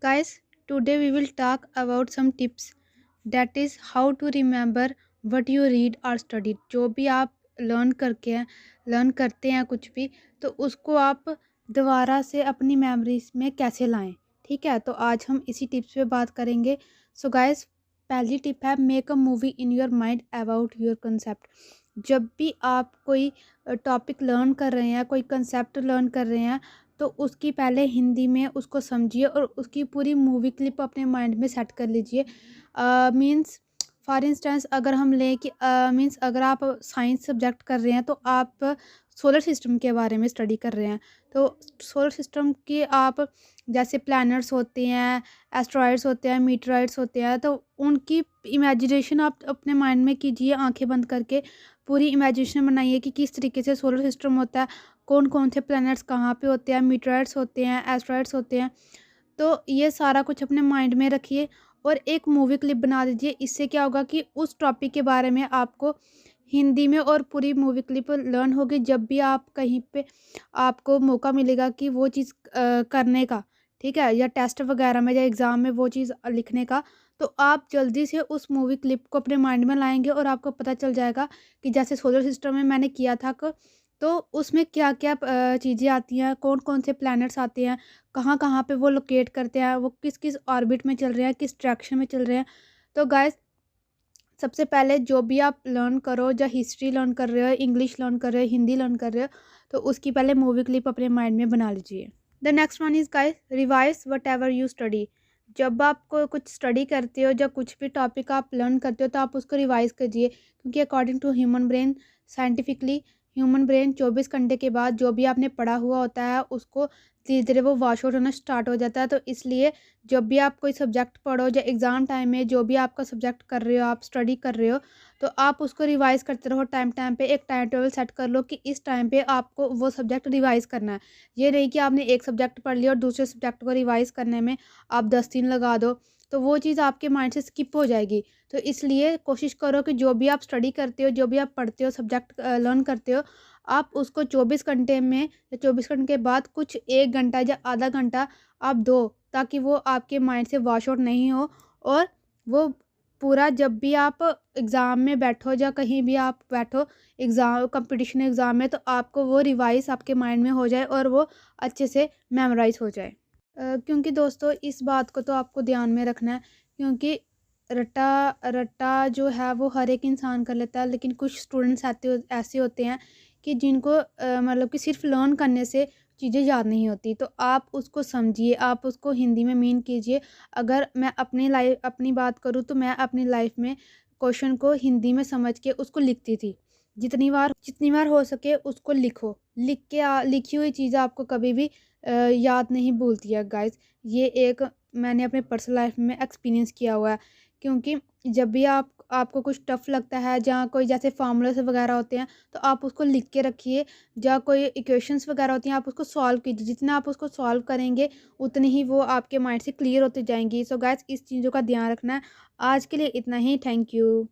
Guys, today we will talk about some tips, that is how to remember what you read or study. जो भी आप learn करते हैं कुछ भी, तो उसको आप दोबारा से अपनी मेमोरीज में कैसे लाएं। ठीक है, तो आज हम इसी टिप्स पे बात करेंगे। सो गाइस, पहली टिप है make a movie in your mind about your concept. जब भी आप कोई टॉपिक लर्न कर रहे हैं, कोई कंसेप्ट लर्न कर रहे हैं, तो उसकी पहले हिंदी में उसको समझिए और उसकी पूरी मूवी क्लिप अपने माइंड में सेट कर लीजिए। मीन्स फॉर इंस्टेंस अगर हम लें कि मीन्स अगर आप साइंस सब्जेक्ट कर रहे हैं तो आप सोलर सिस्टम के बारे में स्टडी कर रहे हैं, तो सोलर सिस्टम के आप जैसे प्लैनेट्स होते हैं, एस्ट्रॉयड्स होते हैं, मीटरॉइड्स होते हैं, तो उनकी इमेजिनेशन आप अपने माइंड में कीजिए, आंखें बंद करके पूरी इमेजिनेशन बनाइए कि किस तरीके से सोलर सिस्टम होता है, कौन कौन से प्लैनेट्स कहाँ पे होते हैं, मीटरॉइड्स होते हैं, एस्ट्रॉयड्स होते हैं। तो ये सारा कुछ अपने माइंड में रखिए और एक मूवी क्लिप बना दीजिए। इससे क्या होगा कि उस टॉपिक के बारे में आपको हिंदी में और पूरी मूवी क्लिप लर्न होगी। जब भी आप कहीं पे आपको मौका मिलेगा कि वो चीज़ करने का, ठीक है, या टेस्ट वगैरह में या एग्ज़ाम में वो चीज़ लिखने का, तो आप जल्दी से उस मूवी क्लिप को अपने माइंड में लाएंगे और आपको पता चल जाएगा कि जैसे सोलर सिस्टम में मैंने किया था तो उसमें क्या-क्या चीज़ें आती हैं, कौन-कौन से प्लैनेट्स आते हैं, कहाँ-कहाँ पे वो लोकेट करते हैं, वो किस-किस ऑर्बिट में चल रहे हैं, किस डायरेक्शन में चल रहे हैं। तो गाइस, सबसे पहले जो भी आप लर्न करो, या हिस्ट्री लर्न कर रहे हो, इंग्लिश लर्न कर रहे हो, हिंदी लर्न कर रहे हो, तो उसकी पहले मूवी क्लिप अपने माइंड में बना लीजिए। The next one is guys, revise what ever you study. जब आपको कुछ स्टडी करते हो, जब कुछ भी टॉपिक आप लर्न करते हो, तो आप उसको रिवाइज कीजिए, क्योंकि according to human brain, scientifically human brain 24 घंटे के बाद जो भी आपने पढ़ा हुआ होता है उसको धीरे धीरे वो वॉश आउट होना स्टार्ट हो जाता है। तो इसलिए जब भी आप कोई सब्जेक्ट पढ़ो, या एग्ज़ाम टाइम में जो भी आपका सब्जेक्ट कर रहे हो, आप स्टडी कर रहे हो, तो आप उसको रिवाइज़ करते रहो। टाइम टाइम पे एक टाइम टेबल सेट कर लो कि इस टाइम पे आपको वो सब्जेक्ट रिवाइज़ करना है। ये नहीं कि आपने एक सब्जेक्ट पढ़ लिया और दूसरे सब्जेक्ट को रिवाइज़ करने में आप 10 दिन लगा दो, तो वो चीज़ आपके माइंड से स्किप हो जाएगी। तो इसलिए कोशिश करो कि जो भी आप स्टडी करते हो, जो भी आप पढ़ते हो, सब्जेक्ट लर्न करते हो, आप उसको 24 घंटे में या 24 घंटे के बाद कुछ 1 घंटा या आधा घंटा आप दो, ताकि वो आपके माइंड से वॉश आउट नहीं हो। और वो पूरा जब भी आप एग्ज़ाम में बैठो या कहीं भी आप बैठो, एग्ज़ाम कंपटीशन एग्ज़ाम में, तो आपको वो रिवाइज़ आपके माइंड में हो जाए और वो अच्छे से मेमोराइज़ हो जाए। क्योंकि दोस्तों इस बात को तो आपको ध्यान में रखना है, क्योंकि रट्टा रट्टा जो है वो हर एक इंसान कर लेता है, लेकिन कुछ स्टूडेंट्स ऐसे होते हैं कि जिनको मतलब कि सिर्फ लर्न करने से चीज़ें याद नहीं होती। तो आप उसको समझिए, आप उसको हिंदी में मीन कीजिए। अगर मैं अपनी बात करूँ, तो मैं अपनी लाइफ में क्वेश्चन को हिंदी में समझ के उसको लिखती थी। जितनी बार हो सके उसको लिखो। लिखी हुई चीज़ आपको कभी भी याद नहीं भूलती है गाइज़। ये एक मैंने अपने पर्सनल लाइफ में एक्सपीरियंस किया हुआ है, क्योंकि जब भी आपको कुछ टफ़ लगता है, जहाँ कोई जैसे फार्मूलास वगैरह होते हैं, तो आप उसको लिख के रखिए। जहाँ कोई इक्वेशंस वगैरह होती हैं, आप उसको सॉल्व कीजिए। जितना आप उसको सॉल्व करेंगे, उतनी ही वो आपके माइंड से क्लियर होती जाएँगी। सो गाइज़, इस चीज़ों का ध्यान रखना है। आज के लिए इतना ही। Thank you.